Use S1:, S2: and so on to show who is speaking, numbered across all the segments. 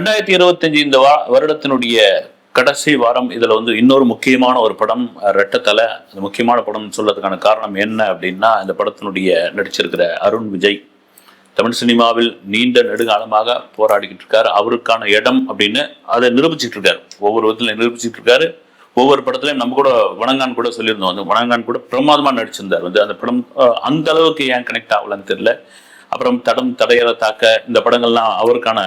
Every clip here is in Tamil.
S1: 2025 இந்த வருடத்தினுடைய கடைசி வாரம். இதுல வந்து இன்னொரு முக்கியமான ஒரு படம் ரெட்டத்தலை. அந்த முக்கியமான படம் சொல்றதுக்கான காரணம் என்ன அப்படின்னா, இந்த படத்தினுடைய நடிச்சிருக்கிற அருண் விஜய் தமிழ் சினிமாவில் நீண்ட நெடுங்காலமாக போராடிக்கிட்டு இருக்காரு. அவருக்கான இடம் அப்படின்னு அதை நிரூபிச்சுட்டு இருக்காரு. ஒவ்வொரு விதத்துல நிரூபிச்சுட்டு இருக்காரு. ஒவ்வொரு படத்துலையும் நம்ம கூட வணங்கான் கூட சொல்லியிருந்தோம். வந்து வணங்கான் கூட பிரமாதமா நடிச்சிருந்தார். வந்து அந்த படம் அந்த அளவுக்கு ஏன் கனெக்ட் ஆகலன்னு தெரியல. அப்புறம் தடையற தாக்க இந்த படங்கள்லாம் அவருக்கான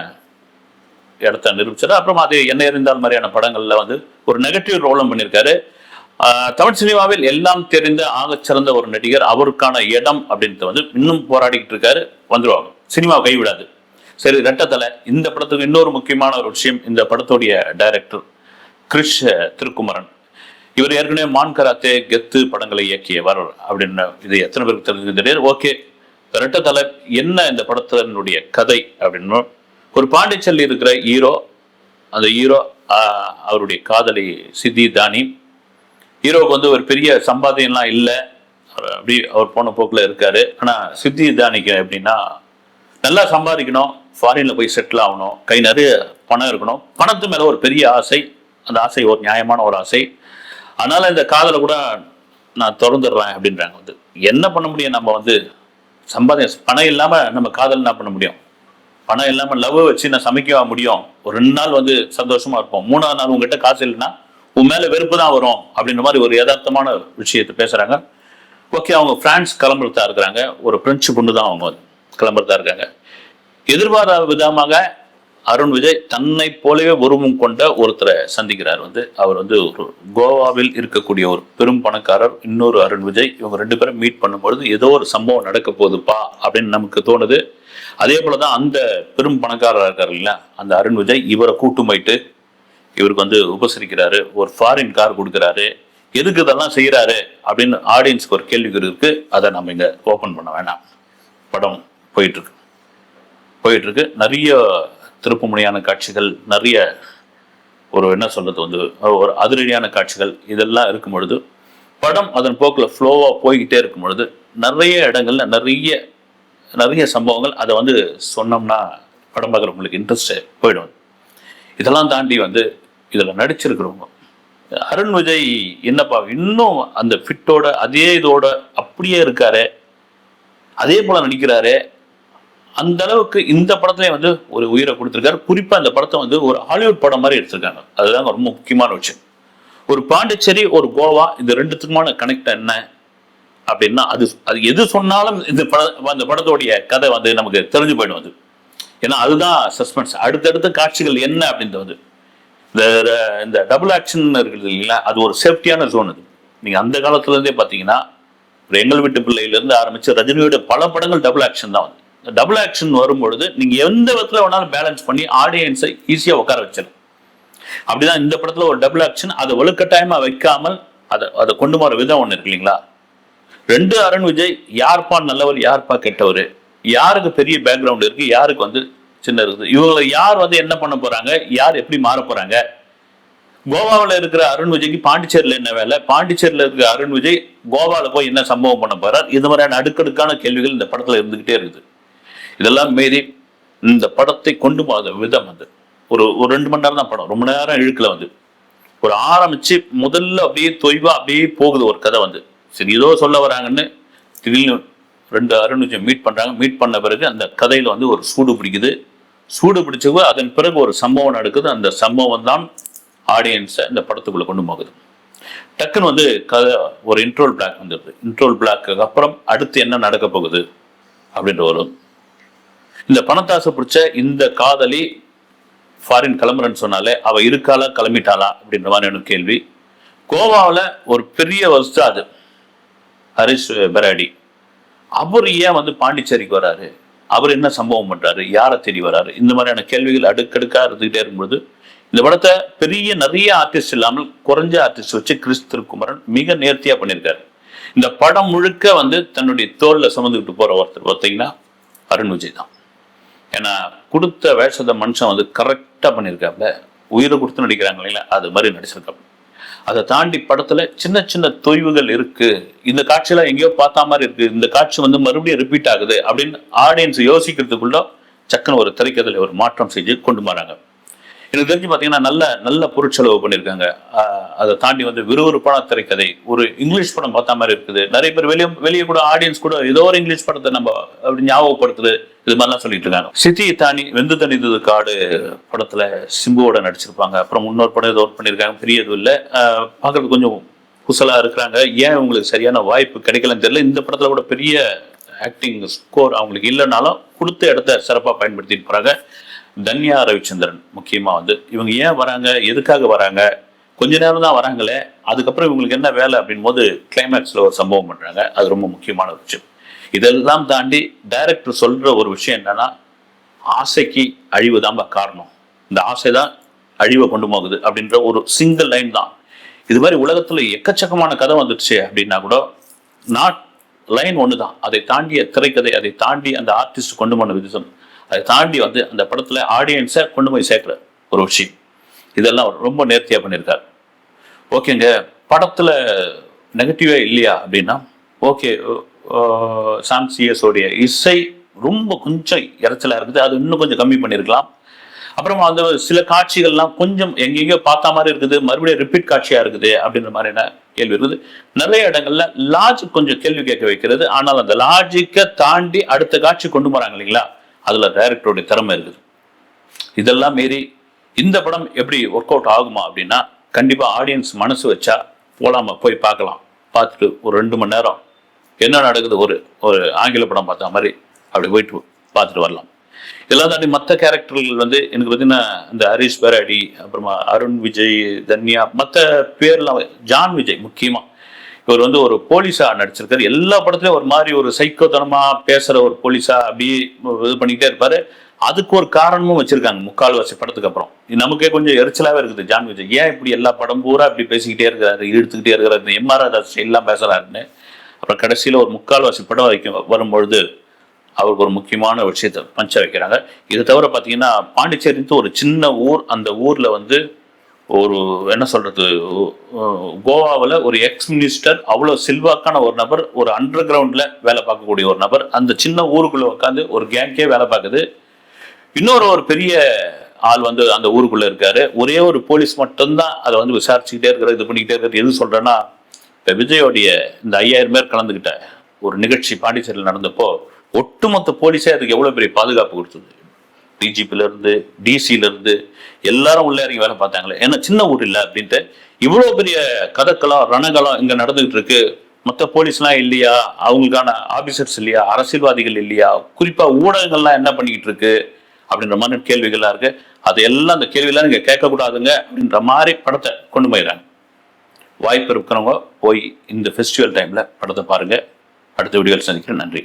S1: இடத்த நிரூபிச்சாரு. அப்புறம் அது என்ன இருந்தால் மாதிரியான படங்கள்ல வந்து ஒரு நெகட்டிவ் ரோலும் பண்ணியிருக்காரு. தமிழ் சினிமாவில் எல்லாம் தெரிந்த ஆகச்சிறந்த ஒரு நடிகர். அவருக்கான இடம் அப்படின்ட்டு வந்து இன்னும் போராடிக்கிட்டு இருக்காரு. வந்துருவாங்க, சினிமா கைவிடாது. சரி, ரெட்டத்தலை இந்த படத்துக்கு இன்னொரு முக்கியமான ஒரு விஷயம், இந்த படத்துடைய டைரக்டர் கிரிஷ் திருக்குமரன். இவர் ஏற்கனவே மான் கராத்தே, கெத்து படங்களை இயக்கியவர் அப்படின்னு இது எத்தனை பேருக்கு தெரிஞ்சு தெரியாது. ஓகே, ரெட்டத்தலை என்ன இந்த படத்தினுடைய கதை அப்படின்னா, ஒரு பாண்டிச்சேரியில் இருக்கிற ஹீரோ. அந்த ஹீரோ அவருடைய காதலி சித்தி தானி. ஹீரோவுக்கு வந்து ஒரு பெரிய சம்பாத்தியம்லாம் இல்லை, அப்படி அவர் போன போக்கில் இருக்காரு. ஆனால் சித்தி தானிக்கு எப்படின்னா, நல்லா சம்பாதிக்கணும், ஃபாரின்ல போய் செட்டில் ஆகணும், கை நிறைய பணம் இருக்கணும், பணத்து மேலே ஒரு பெரிய ஆசை. அந்த ஆசை ஒரு நியாயமான ஒரு ஆசை. அதனால இந்த காதலை கூட நான் திறந்துடுறேன் அப்படின்றாங்க. வந்து என்ன பண்ண முடியும், நம்ம வந்து சம்பாதியம் பணம் இல்லாமல் நம்ம காதல் என்ன பண்ண முடியும்? பணம் இல்லாமல் லவ் வச்சு நான் சமைக்க முடியும்? ஒரு 2 நாள் வந்து சந்தோஷமா இருப்போம், 3ஆவது நாள் உங்ககிட்ட காசு இல்லைன்னா உன் மேல வெறுப்பு தான் வரும் அப்படின்ற மாதிரி ஒரு யதார்த்தமான விஷயத்தை பேசுறாங்க. ஓகே, அவங்க பிரான்ஸ் கிளம்புறதா இருக்கிறாங்க. ஒரு பிரெஞ்சு பொண்ணு தான் அவங்க கிளம்புறதா இருக்காங்க. எதிர்பாராத விதமாக அருண் விஜய் தன்னை போலவே உருவம் கொண்ட ஒருத்தரை சந்திக்கிறார். வந்து அவர் வந்து ஒரு கோவாவில் இருக்கக்கூடிய ஒரு பெரும் பணக்காரர், இன்னொரு அருண் விஜய். இவங்க 2 பேரும் மீட் பண்ணும்பொழுது ஏதோ ஒரு சம்பவம் நடக்க போகுதுப்பா அப்படின்னு நமக்கு தோணுது. அதே போலதான் அந்த பெரும் பணக்காரர் இருக்காரு இல்லையா, அந்த அருண் விஜய் இவரை கூட்டு போயிட்டு இவருக்கு வந்து உபசரிக்கிறாரு, ஒரு ஃபாரின் கார் கொடுக்குறாரு. எதுக்கு இதெல்லாம் செய்யறாரு அப்படின்னு ஆடியன்ஸ்க்கு ஒரு கேள்விகள் இருக்கு. அதை நம்ம இங்க ஓபன் பண்ண வேண்டாம். படம் போயிட்டு இருக்கு. நிறைய திருப்புமுனையான காட்சிகள், நிறைய ஒரு என்ன சொல்றது வந்து ஒரு அதிரடியான காட்சிகள், இதெல்லாம் இருக்கும் பொழுது படம் அதன் போக்குல ஃப்ளோவா போய்கிட்டே இருக்கும் பொழுது நிறைய இடங்கள்ல நிறைய சம்பவங்கள். அதை வந்து சொன்னோம்னா படம் பார்க்குறவங்களுக்கு இன்ட்ரெஸ்ட் போயிடும். இதெல்லாம் தாண்டி வந்து இதில் நடிச்சிருக்கிறவங்க அருண் விஜய் என்னப்பா இன்னும் அந்த ஃபிட்டோட அதே இதோட அப்படியே இருக்காரு, அதே போல நடிக்கிறாரு. அந்த அளவுக்கு இந்த படத்துல வந்து ஒரு உயிரை கொடுத்துருக்காரு. குறிப்பா இந்த படத்தை வந்து ஒரு ஹாலிவுட் படம் மாதிரி எடுத்திருக்காங்க. அதுதான் ரொம்ப முக்கியமான விஷயம். ஒரு பாண்டிச்சேரி, ஒரு கோவா, இந்த ரெண்டுத்துக்குமான கனெக்ட் என்ன அப்படின்னா, அது எது சொன்னாலும் இந்த படத்தோடைய கதை வந்து நமக்கு தெரிஞ்சு போயிடும். அது ஏன்னா அதுதான் சஸ்பென்ஸ். அடுத்தடுத்த காட்சிகள் என்ன அப்படின்றது இந்த டபுள் ஆக்ஷன் இருக்குது இல்லைங்களா, அது ஒரு சேஃப்டியான ஜோன். அது நீங்க அந்த காலத்துல இருந்தே பாத்தீங்கன்னா, எங்கள் வீட்டு பிள்ளையில இருந்து ஆரம்பிச்சு ரஜினியோட பல படங்கள் டபுள் ஆக்ஷன் தான். வந்து டபுள் ஆக்ஷன் வரும்பொழுது நீங்க எந்த விதத்துல வேணாலும் பேலன்ஸ் பண்ணி ஆடியன்ஸை ஈஸியா உட்கார வச்சிடும். அப்படிதான் இந்த படத்துல ஒரு டபுள் ஆக்ஷன், அதை வலுக்கட்டாயமா வைக்காமல் அதை கொண்டு போற விதம் ஒண்ணு இருக்கு இல்லைங்களா. 2 அருண் விஜய், யார்ப்பா நல்லவர் யார்ப்பா கெட்டவர், யாருக்கு பெரிய பேக்ரவுண்ட் இருக்கு, யாருக்கு வந்து சின்ன இருக்குது, இவங்களை யார் வந்து என்ன பண்ண போறாங்க, யார் எப்படி மாற போறாங்க. கோவாவில் இருக்கிற அருண் விஜய்க்கு பாண்டிச்சேரியில் என்ன வேலை, பாண்டிச்சேரியில் இருக்கிற அருண் விஜய் கோவாவில் போய் என்ன சம்பவம் பண்ண போறார், இது மாதிரியான அடுக்கடுக்கான கேள்விகள் இந்த படத்துல இருந்துகிட்டே இருக்குது. இதெல்லாம் மீறி இந்த படத்தை கொண்டு போகிற விதம் வந்து ஒரு 2 மணி நேரம் தான் படம், ரொம்ப நேரம் இழுக்கல. வந்து ஒரு ஆரம்பிச்சு முதல்ல அப்படியே தொய்வா அப்படியே போகுது ஒரு கதை. வந்து சரி ஏதோ சொல்ல வராங்கன்னு திடீர்னு 2 அருண் விஜய் மீட் பண்றாங்க. மீட் பண்ண பிறகு அந்த கதையில வந்து ஒரு சூடு பிடிக்குது. சூடு பிடிச்சது அதன் பிறகு ஒரு சம்பவம் நடக்குது. அந்த சம்பவம் தான் ஆடியன்ஸை இந்த படத்துக்குள்ள கொண்டு போகுது. டக்குன்னு வந்து கதை ஒரு இன்ட்ரோல் பிளாக் வந்துடுது. இன்ட்ரோல் பிளாக்கு அப்புறம் அடுத்து என்ன நடக்க போகுது அப்படின்ற ஒரு இந்த பணத்தாசை பிடிச்ச இந்த காதலி ஃபாரின் கிளம்புறன்னு சொன்னாலே அவ இருக்காளா கிளம்பிட்டாளா அப்படின்ற மாதிரியான கேள்வி. கோவாவில் ஒரு பெரிய வஸ்தா அது ஹரிஷ் பெராடி. அவர் ஏன் வந்து பாண்டிச்சேரிக்கு வராரு, அவர் என்ன சம்பவம் பண்றாரு, யாரை தேடி வராரு, இந்த மாதிரியான கேள்விகள் அடுக்கடுக்கா இருந்துகிட்டே இருக்கும்போது இந்த படத்தை நிறைய ஆர்டிஸ்ட் இல்லாமல் குறைஞ்ச ஆர்டிஸ்ட் வச்சு கிரிஷ் திருக்குமரன் மிக நேர்த்தியா பண்ணியிருக்காரு. இந்த படம் முழுக்க வந்து தன்னுடைய தோல்ல சுமந்துக்கிட்டு போற ஒருத்தர் பார்த்தீங்கன்னா அருண் விஜய் தான். ஏன்னா கொடுத்த வேஷத்தை மனுஷன் வந்து கரெக்டா பண்ணியிருக்காப்ல. உயிரை கொடுத்து நடிக்கிறாங்க இல்லைங்களா, அது மாதிரி நடிச்சிருக்காப்ல. அதை தாண்டி படத்துல சின்ன தொய்வுகள் இருக்கு. இந்த காட்சியெல்லாம் எங்கேயோ பார்த்தா மாதிரி இருக்கு, இந்த காட்சி வந்து மறுபடியும் ரிப்பீட் ஆகுது அப்படின்னு ஆடியன்ஸ் யோசிக்கிறதுக்குள்ள சக்குன்னு ஒரு திரைக்கதையில ஒரு மாற்றம் செஞ்சு கொண்டு வராங்க. எனக்கு தெரிஞ்சு பார்த்தீங்கன்னா நல்ல நல்ல பொருட்செலவு பண்ணியிருக்காங்க. அதை தாண்டி வந்து விறுவிறுப்பான திரைக்கதை, ஒரு இங்கிலீஷ் படம் பார்த்த மாதிரி இருக்குது. நிறைய பேர் வெளியே வெளியே கூட ஆடியன்ஸ் கூட ஏதோ ஒரு இங்கிலீஷ் படத்தை நம்ம அப்படி ஞாபகப்படுத்துறது, இது மாதிரிலாம் சொல்லிட்டு இருக்காங்க. சித்தி தானி வெந்து தணிந்தது காடு படத்துல சிம்புவோட நடிச்சிருப்பாங்க. அப்புறம் இன்னொரு படம் ஏதோ ஒர்க் பண்ணியிருக்காங்க, பெரிய எதுவும் இல்லை, பார்க்கறது கொஞ்சம் குசலா இருக்கிறாங்க. ஏன் உங்களுக்கு சரியான வாய்ப்பு கிடைக்கலன்னு தெரியல. இந்த படத்துல கூட பெரிய ஆக்டிங் ஸ்கோர் அவங்களுக்கு இல்லைனாலும் கொடுத்த இடத்த சிறப்பாக பயன்படுத்திட்டு போறாங்க. தன்யா ரவிச்சந்திரன் முக்கியமா வந்து இவங்க ஏன் வராங்க, எதுக்காக வராங்க, கொஞ்ச நேரம் தான் வராங்களே, அதுக்கப்புறம் இவங்களுக்கு என்ன வேலை அப்படின் போது கிளைமேக்ஸ்ல ஒரு சம்பவம் பண்றாங்க. அது ரொம்ப முக்கியமான விஷயம். இதெல்லாம் தாண்டி டைரக்டர் சொல்ற ஒரு விஷயம் என்னன்னா, ஆசைக்கு அழிவு தான் காரணம், இந்த ஆசை தான் அழிவை கொண்டு போகுது அப்படின்ற ஒரு சிங்கிள் லைன் தான். இது மாதிரி உலகத்துல எக்கச்சக்கமான கதை வந்துடுச்சு அப்படின்னா கூட நாட் லைன் ஒண்ணுதான். அதை தாண்டிய திரைக்கதை, அதை தாண்டி அந்த ஆர்டிஸ்ட் கொண்டு போன விதம், அதை தாண்டி வந்து அந்த படத்துல ஆடியன்ஸை கொண்டு போய் சேர்க்கிற ஒரு விஷயம், இதெல்லாம் ரொம்ப நேர்த்தியா பண்ணியிருக்காரு. ஓகேங்க, படத்துல நெகட்டிவா இல்லையா அப்படின்னா ஓகே, சாம் சிஎஸ் உடைய இசை ரொம்ப கொஞ்சம் இறைச்சலா இருக்குது, அது இன்னும் கொஞ்சம் கம்மி பண்ணியிருக்கலாம். அப்புறமா அந்த சில காட்சிகள்லாம் கொஞ்சம் எங்கெங்கயோ பார்த்த மாதிரி இருக்குது, மறுபடியும் ரிப்பீட் காட்சியா இருக்குது அப்படின்ற மாதிரியான கேள்வி இருக்குது. நிறைய இடங்கள்ல லாஜிக் கொஞ்சம் கேள்வி கேட்க வைக்கிறது. ஆனால் அந்த லாஜிக்கை தாண்டி அடுத்த காட்சி கொண்டு போறாங்க இல்லைங்களா, அதுல டைரக்டருடைய திறமை இருக்குது. இதெல்லாம் மீறி இந்த படம் எப்படி ஒர்க் அவுட் ஆகுமா அப்படின்னா, கண்டிப்பா ஆடியன்ஸ் மனசு வச்சா போலாமா, போய் பார்க்கலாம். பார்த்துட்டு ஒரு 2 மணி நேரம் என்ன நடக்குது, ஒரு ஆங்கில படம் பார்த்த மாதிரி அப்படி போயிட்டு பார்த்துட்டு வரலாம். இதெல்லாம் தாண்டி மற்ற கேரக்டர்கள் வந்து எனக்கு பார்த்தீங்கன்னா இந்த ஹரிஷ் பராடி, அப்புறமா அருண் விஜய், தன்யா, மற்ற பேர்லாம், ஜான் விஜய் முக்கியமா இவர் வந்து ஒரு போலீஸா நடிச்சிருக்காரு. எல்லா படத்துலயும் ஒரு மாதிரி ஒரு சைக்கோத்தனமா பேசுற ஒரு போலீஸா அப்படி இது பண்ணிக்கிட்டே இருப்பாரு. அதுக்கு ஒரு காரணமும் வச்சிருக்காங்க. முக்கால்வாசி படத்துக்கு அப்புறம் நமக்கே கொஞ்சம் எரிச்சலாவே இருக்குது, ஜான் விஜய் ஏன் இப்படி எல்லா படம் பூரா இப்படி பேசிக்கிட்டே இருக்கிறாரு, இழுத்துக்கிட்டே இருக்கிறாரு, இந்த எம்ஆர் ராதா எல்லாம் பேசுறாருன்னு. அப்புறம் கடைசியில ஒரு முக்கால்வாசி படம் வரைக்கும் வரும்பொழுது அவருக்கு ஒரு முக்கியமான விஷயத்தை பஞ்ச வைக்கிறாங்க. இதை தவிர பார்த்தீங்கன்னா பாண்டிச்சேரின்னு ஒரு சின்ன ஊர், அந்த ஊர்ல வந்து ஒரு என்ன சொல்றது, கோவாவில் ஒரு எக்ஸ் மினிஸ்டர், அவ்வளோ செல்வாக்கான ஒரு நபர், ஒரு அண்டர் கிரவுண்ட்ல வேலை பார்க்கக்கூடிய ஒரு நபர், அந்த சின்ன ஊருக்குள்ள உட்காந்து ஒரு கேங்கே வேலை பார்க்குது. இன்னொரு ஒரு பெரிய ஆள் வந்து அந்த ஊருக்குள்ள இருக்காரு. ஒரே ஒரு போலீஸ் மட்டும்தான் அதை வந்து விசாரிச்சுக்கிட்டே இருக்கிற, இது பண்ணிக்கிட்டே இருக்கிறது. எது சொல்றேன்னா, இப்போ விஜயோடைய இந்த 5000 பேர் கலந்துக்கிட்ட ஒரு நிகழ்ச்சி பாண்டிச்சேரியில் நடந்தப்போ ஒட்டுமொத்த போலீஸே அதுக்கு எவ்வளவு பெரிய பாதுகாப்பு கொடுத்தது. டிஜிபில இருந்து டிசில இருந்து எல்லாரும் உள்ள இறங்கி வேலை பார்த்தாங்களே, ஏன்னா சின்ன ஊர் இல்லை அப்படின்ட்டு. இவ்வளவு பெரிய கதக்களம் ரணகலம் இங்க நடந்துகிட்டு இருக்கு, மற்ற போலீஸ்லாம் இல்லையா, அவங்களுக்கான ஆபீசர்ஸ் இல்லையா, அரசியல்வாதிகள் இல்லையா, குறிப்பா ஊடகங்கள்லாம் என்ன பண்ணிக்கிட்டு இருக்கு அப்படின்ற மாதிரி கேள்விகள்லாம் இருக்கு. அதையெல்லாம் அந்த கேள்வியெல்லாம் நீங்க கேட்கக்கூடாதுங்க அப்படின்ற மாதிரி படத்தை கொண்டு போயிடறாங்க. வாய்ப்பு இருக்கிறவங்க போய் இந்த ஃபெஸ்டிவல் டைம்ல படத்தை பாருங்க. அடுத்த வீடியோவில் சந்திக்கிறேன். நன்றி.